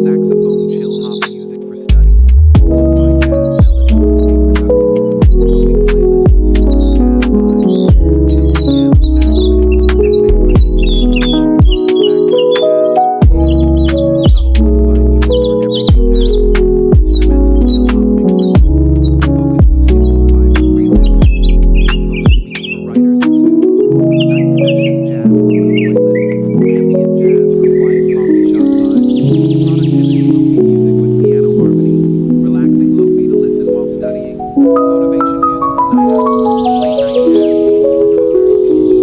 Saxophone chill hop music for study. Lo-fi jazz melodies to stay productive. Coding playlist with smooth jazz vibes. Chill piano sax mix. Essay writing. Soft focus background jazz for creatives. Subtle lo-fi music for everyday tasks. Instrumental chill hop mix for school. Focus boosting lo-fi for freelancers. Focus beats for writers and students. Night session jazz lo-fi playlist. Ambient jazz for quiet coffee shop vibe. Productivity lo-fi music with piano harmony. Relaxing lo-fi to listen while studying. Motivation music for night owls. Late night jazz beats for coders.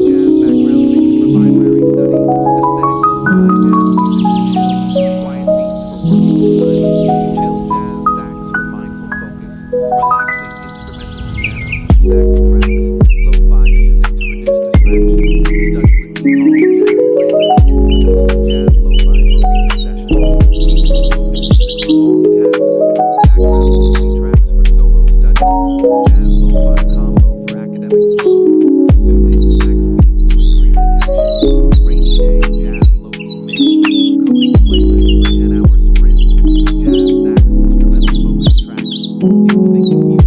Jazz background mix for library study. Aesthetic lo-fi jazz music to chill. Quiet beats for working in silence. Chill jazz sax for mindful focus. Relaxing instrumental piano. Sax tracks. Lo-fi music to reduce distraction. Study with me calm jazz playlist. Acoustic jazz lo-fi for reading sessions. Peaceful focus music for long tasks. Background lo-fi tracks for solo study. Jazz lo-fi combo for academic flow. Soothing sax beats to increase attention. Rainy day jazz lo-fi mix. Coding playlist for 10-hour sprints. Jazz sax instrumental focus tracks. Deep thinking music.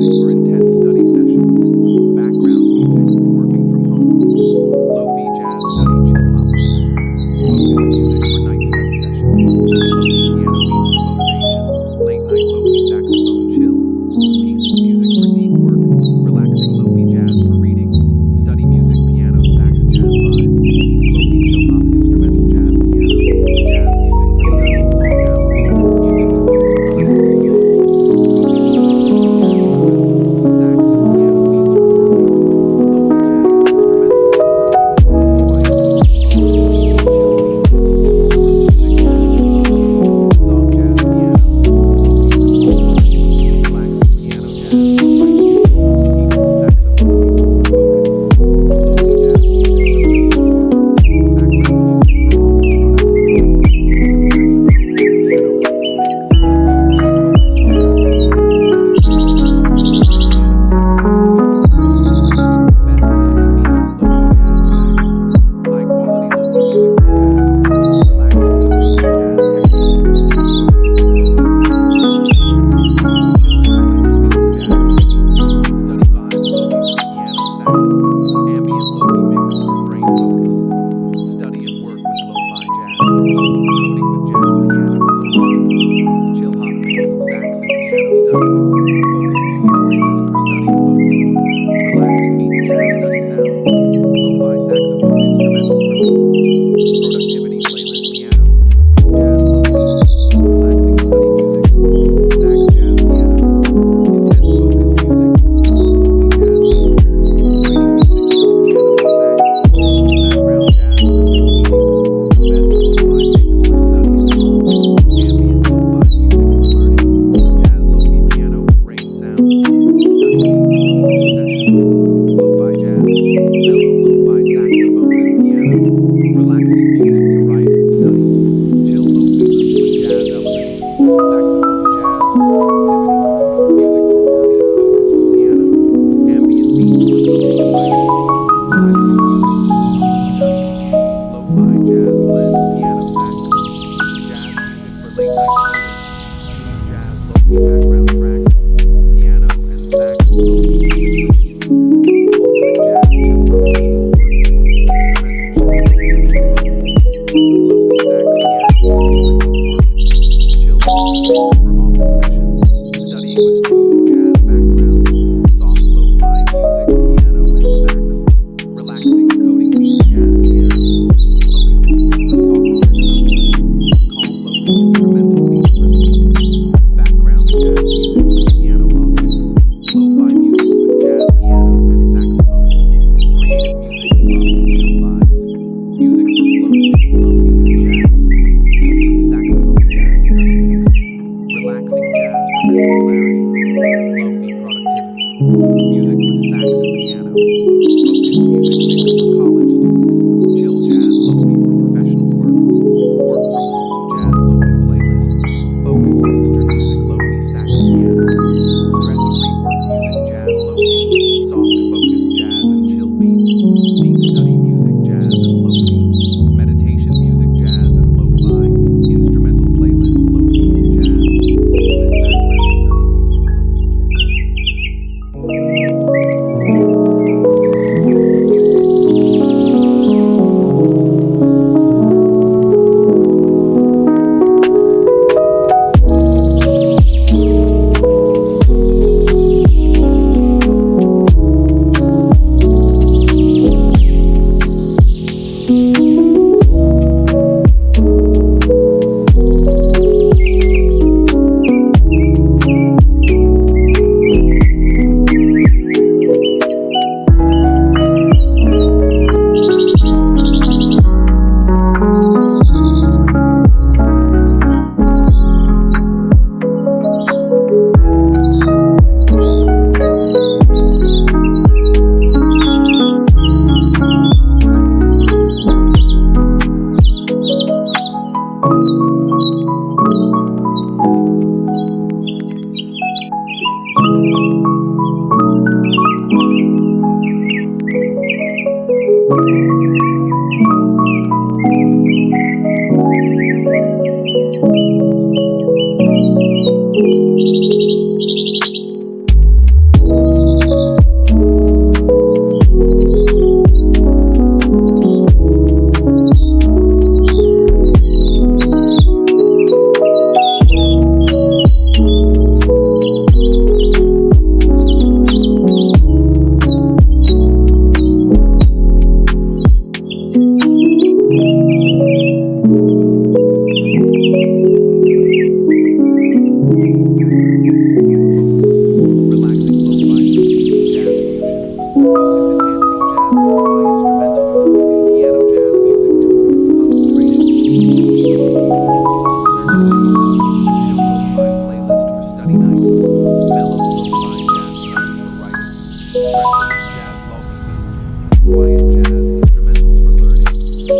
for intense study sessions. Background music for working from home. Lofi jazz study chill hop mix. Focus music for night study sessions. Lofi piano beats for motivation. Late night Lofi saxophone chill. Peaceful music for deep work. Relaxing Lofi jazz for reading. Study music piano sax jazz vibes. Lofi chill hop instrumental jazz piano. Jazz music for studying long hours. Music to boost productivity. Lofi coding music jazz style. Sax and piano beats for working. Lofi jazz instrumental for work. Quiet focus mode. Chill beats. Work music jazz and Lofi. Soft jazz piano. Lofi for calm. Relaxing piano jazz for writing. Peaceful saxophone music for focus. Lofi jazz music for creative work. Background music for office productivity. Smooth saxophone and piano Lofi mix. Deep focus jazz for learners and students. Lo-fi piano saxophone music for focus. Best study beats Lofi jazz sax. High quality Lofi music for tasks. Relaxing music for jazz techniques. Work music Lofi sax for melodies. Chill instrumental beats jazz Lofi. Study vibes Lofi for piano sax. Ambient Lofi mix for brain focus. Study and work with Lo-fi jazz. Coding with jazz piano and Lofi. Chill hop mix sax and piano study. Focus music playlist for study and Lofi. Relaxing beats jazz study sounds. Lo-fi saxophone instrumental for school. Productivity playlist piano. Jazz Lofi. Relaxing study music. Sax jazz piano. Intense focus music. Lofi jazz beats. Writing music chill piano and sax. Background jazz for Zoom meetings. Best Lo-fi mix for study and home. Ambient Lo-fi music for learning. Jazz Lofi piano with rain sounds. Study beats for long sessions. Lo-fi jazz. Mellow Lo-fi saxophone and piano. Relaxing music to write and study. Chill Lofi with jazz elements. Saxophone jazz for productivity. Music for work and focus with piano. Ambient beats for coding and writing. Relaxing music for calm and study. Lo-fi jazz blend piano sax. Jazz music for late night coding. Smooth jazz Lofi background tracks. Piano and sax Lofi music for peace. Ultimate jazz chill hop for schoolwork. Instrumental chill Lofi makes focus. Lofi sax piano music for teamwork. Chill Lofi mix for office sessions. Studying with smooth jazz background. Soft Lo-fi music piano and sax. Relaxing coding beats jazz piano. Focus music for software development. Calm Lofi instrumental beats for school. Background jazz music with piano Lofi. Lo-fi music with jazz piano and saxophone. Creative music Lofi chill vibes. Music for flow state Lofi and jazz. Soothing saxophone jazz study mix. Relaxing jazz for mental clarity. Lofi productivity. Music with sax and piano. Focus music mix for college students. Chill jazz Lofi for professional work. Work from home jazz Lofi playlist. Focus booster music Lofi sax piano. Stress-free work music jazz Lofi. Soft focus jazz and chill beats. Deep study music jazz and Lofi. Meditation music jazz and Lo-fi. Instrumental playlist Lofi and jazz. Ultimate background study music Lofi jazz. Stress relief jazz LoFi beats. Quiet jazz instrumentals for learning.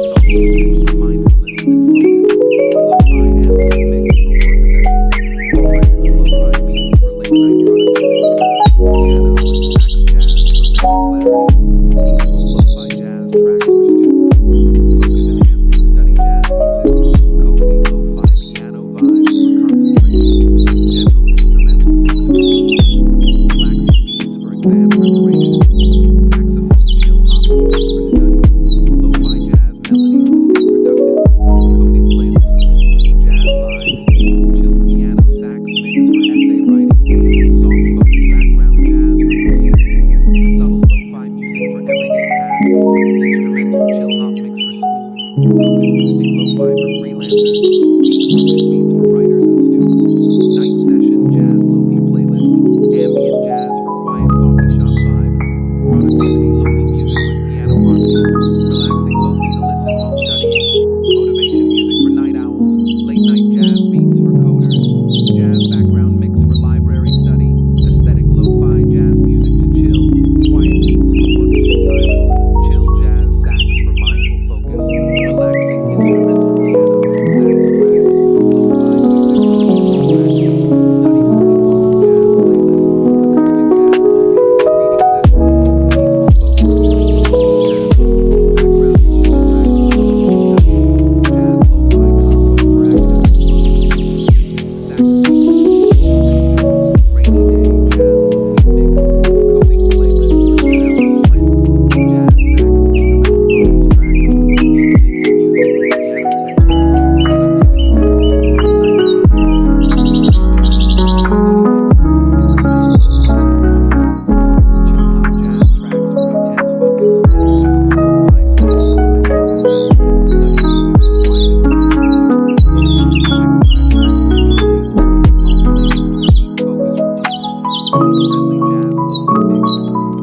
Soft music for mindfulness and focus. Lo-fi ambient mix for work sessions. Tranquil lo-fi beats for late night productivity. Piano and sax jazz for mental clarity. Peaceful lo-fi jazz tracks for students. Focus enhancing study jazz music. Cozy lo-fi piano vibes for concentration. Gentle instrumental mix for relaxing beats for exam preparation. Saxophone chill hop music for study. Lo-fi jazz melodies to stay productive. Coding playlist with smooth jazz vibes. Chill piano sax mix for essay writing. Soft focus background jazz for creators. Subtle lo-fi music for everyday tasks. Instrumental chill hop mix for school. Focus boosting lo-fi for freelancers. Deep focus beats for writers and students. Night session jazz lo-fi playlist. Ambient jazz for quiet coffee shop vibe. Productivity lo-fi music with piano harmony. Relaxing lo-fi to listen while studying. Motivation music for night owls. Late night jazz beats for coders. Jazz background mix for library study. Aesthetic lo-fi jazz music to chill. Quiet beats for working in silence. Chill jazz sax for mindful focus. Relaxing instrumental piano. Sax tracks. Lo-fi music to reduce distraction. Study with me local jazz playlist. Acoustic jazz lo-fi for reading sessions. Peaceful focus music for local jazz. Background lo-fi tracks for solo studying. Jazz lo-fi combo for active flow. Soothing sax beats to concentration. Rainy day jazz lo-fi mix. Coding playlist for 10-hour sprints. Jazz sax instrumental focus tracks. Deep thinking music with piano textures. Productivity mode music for night grind. Soothing jazz lo-fi study mix. Instrumental lo-fi for office workers. Chill hop jazz tracks for intense focus. Peaceful lo-fi sax for mental reset. Study music for quiet environments. Lo-fi for tech professionals working late. Calm playlist for deep focus routines. Sleep-friendly jazz lo-fi mix.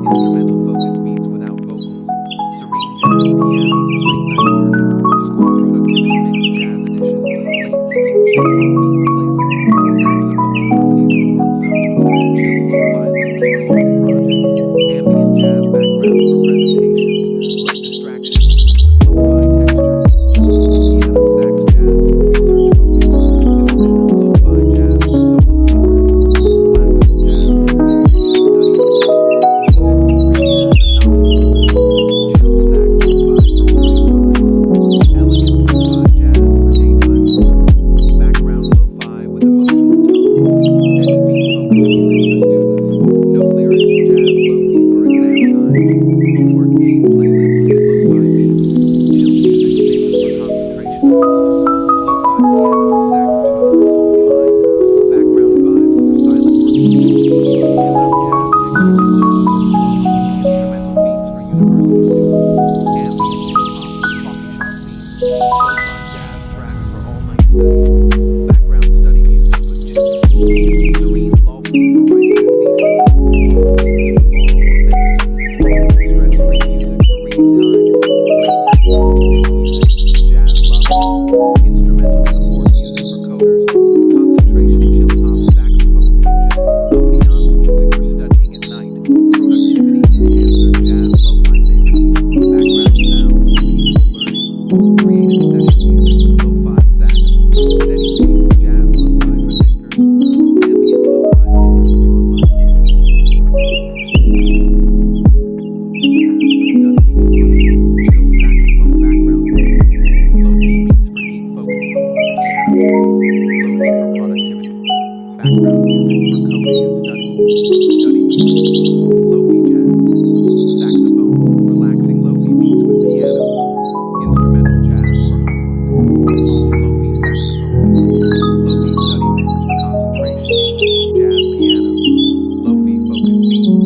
Instrumental focus beats without vocals. Serene jazz piano for late night learning. School productivity mix jazz edition. Late evening chill hop beats playlist. Saxophone harmonies for work zones. Chill lo-fi loops for long projects. Ambient jazz background for presentations. Light distraction music with lo-fi texture. Smooth piano sax jazz for research focus. Emotional lo-fi jazz for solo thinkers. Classical jazz lo-fi fusion study mode. Music for creators and knowledge workers. Chill sax lo-fi for morning focus. Elegant lo-fi jazz for daytime work. Background lo-fi with emotional tones. Steady beat focus music for students. No lyrics jazz lo-fi for exam time. Homework aid playlist with lo-fi beats. Chill music mix for concentration boost. Lo-fi piano sax duo for calm minds. Background vibes for silent working spaces. Chill out jazz mix for intense workflow. Instrumental beats for university students. Ambient chill hop for coffee shop scenes. Lo-fi jazz tracks for all night studying. Background study music with chill feel. Serene lo-fi for writing your thesis. Calm beats for law or med students. Stress-free music for reading time. Late night flow state music. Jazz lo-fi. Instrumental support music for coders. Concentration chill hop saxophone fusion. Ambiance music for studying at night. Productivity enhancer jazz lo-fi mix. Background sounds for peaceful learning. Creative session music with lo-fi sax. Steady paced jazz lo-fi for thinkers. Ambient lo-fi mix for online studying and working. Chill saxophone background music. Lo-fi beats for deep focus. Piano jazz. Lo-fi for productivity. Background music for coding and study. Study music. Lo-fi jazz. Saxophone. Relaxing lo-fi beats with piano. Instrumental jazz for homework. Calm lo-fi saxophone music. Lo-fi study mix for concentration. Jazz piano. Lo-fi focus beats.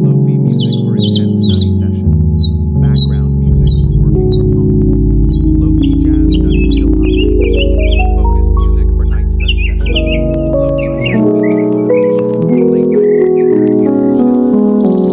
Lo-fi music for intense study sessions. Background music for working from home. Lo-fi jazz study chill hop mix. Focus music for night study sessions. Lo-fi piano beats for motivation. Late night lo-fi saxophone chill.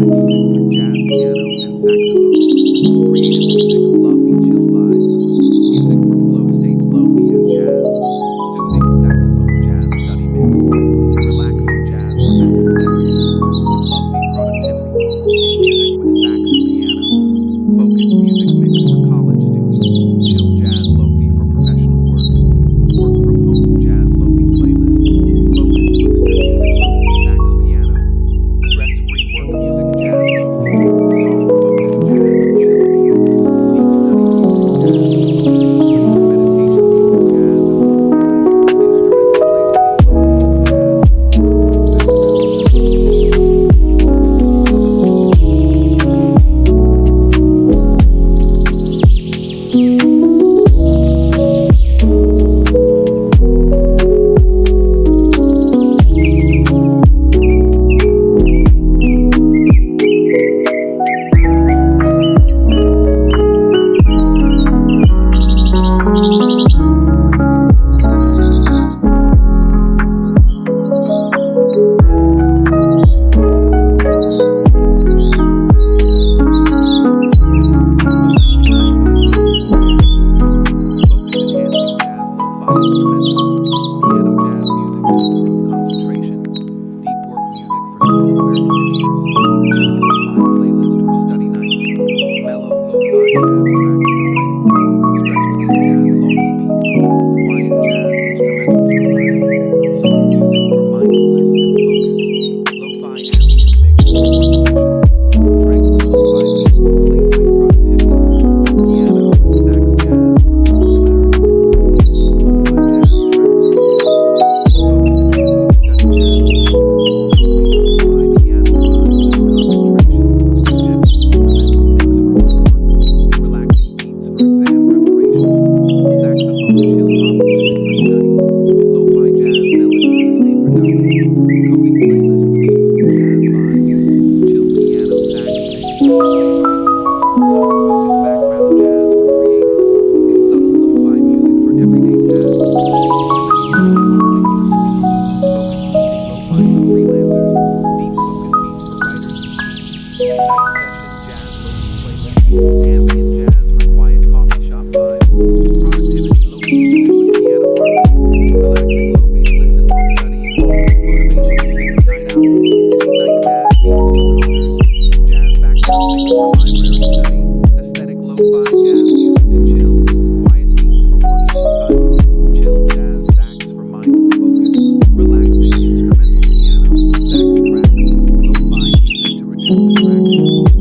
lo-fi music with jazz piano and saxophone. Creative music, LoFi chill vibes. Music for flow state, LoFi and jazz. Soothing saxophone jazz study mix. Relaxing jazz for mental clarity. LoFi productivity. Music with sax and piano. Focus music mix for college students. Chill jazz LoFi for professional work. Work from home jazz LoFi playlist. Focus booster music LoFi sax piano. Stress-free work music jazz LoFi. Soft focus jazz and chill beats. Deep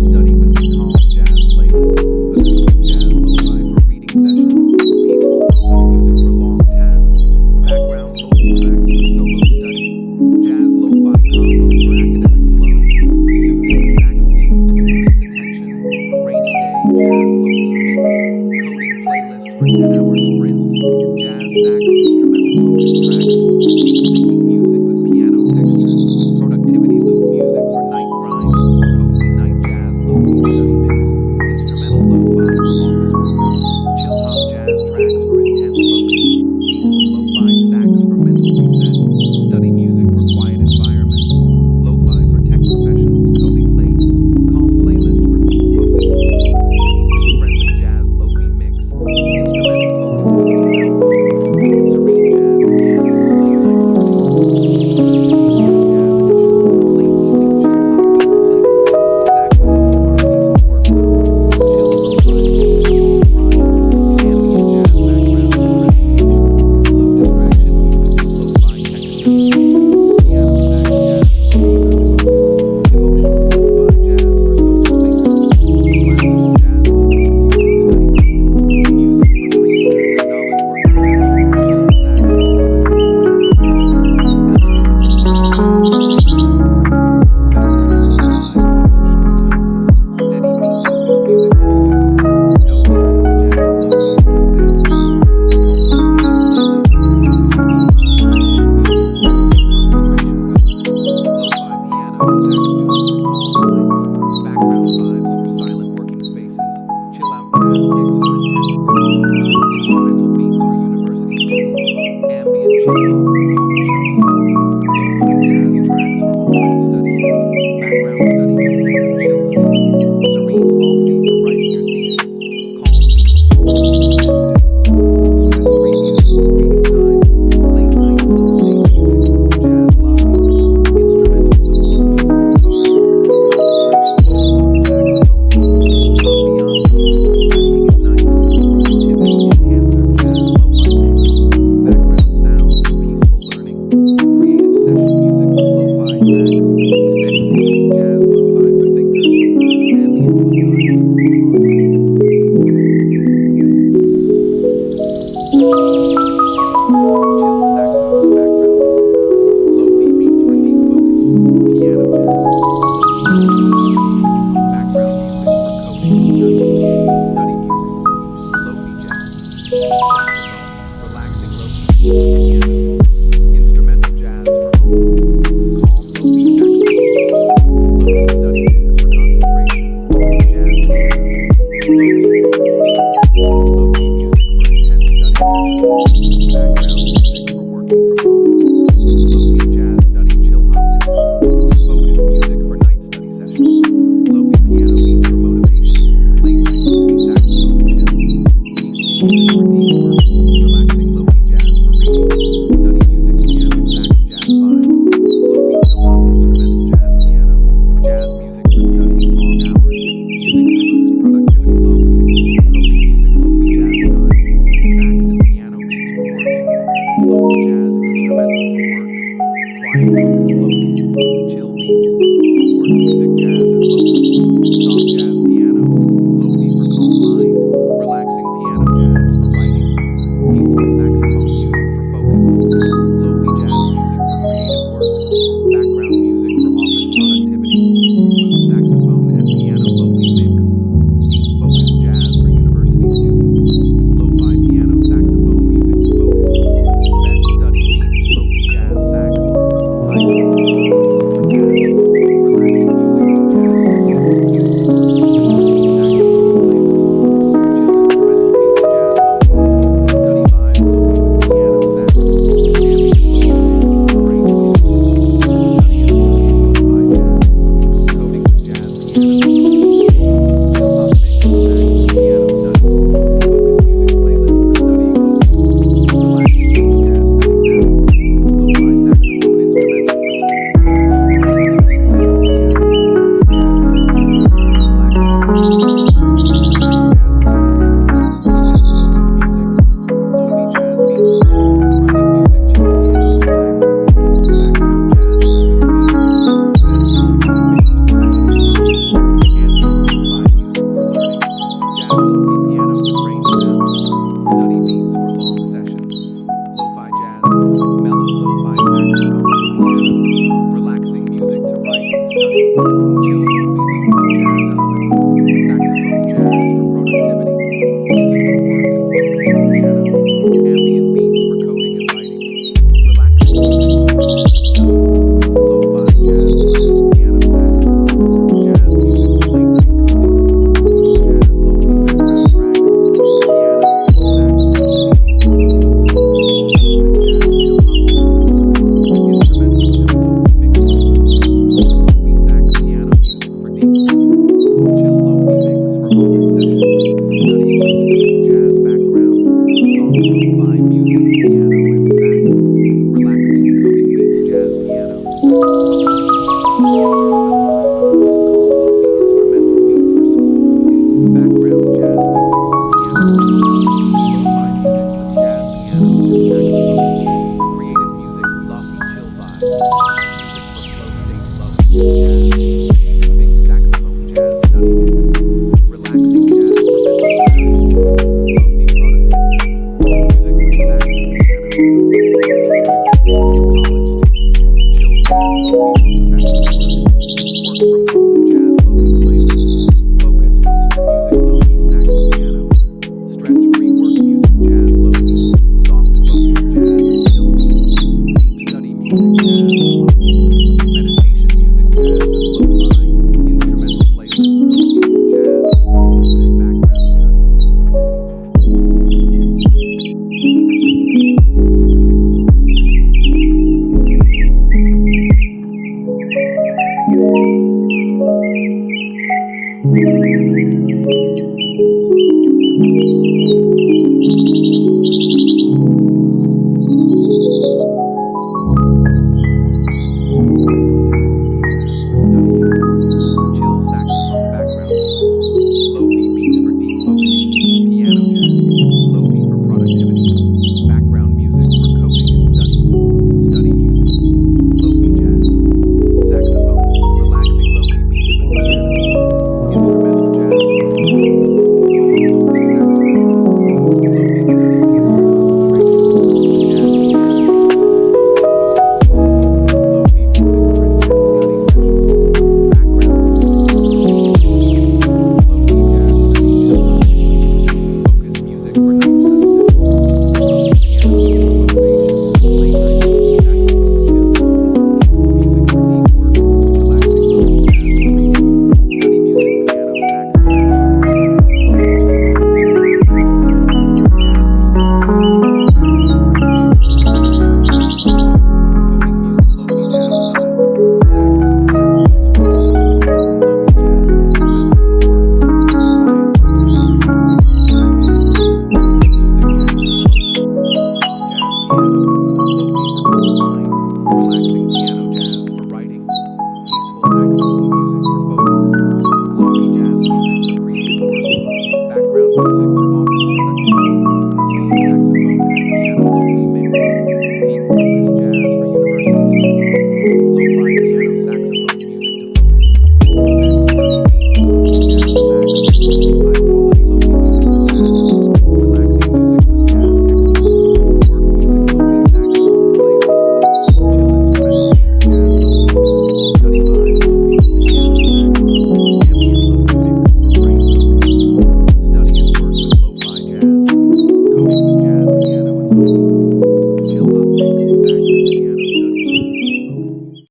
study music jazz and LoFi. Meditation music jazz and LoFi. Instrumental playlist LoFi and jazz. Background study music with smooth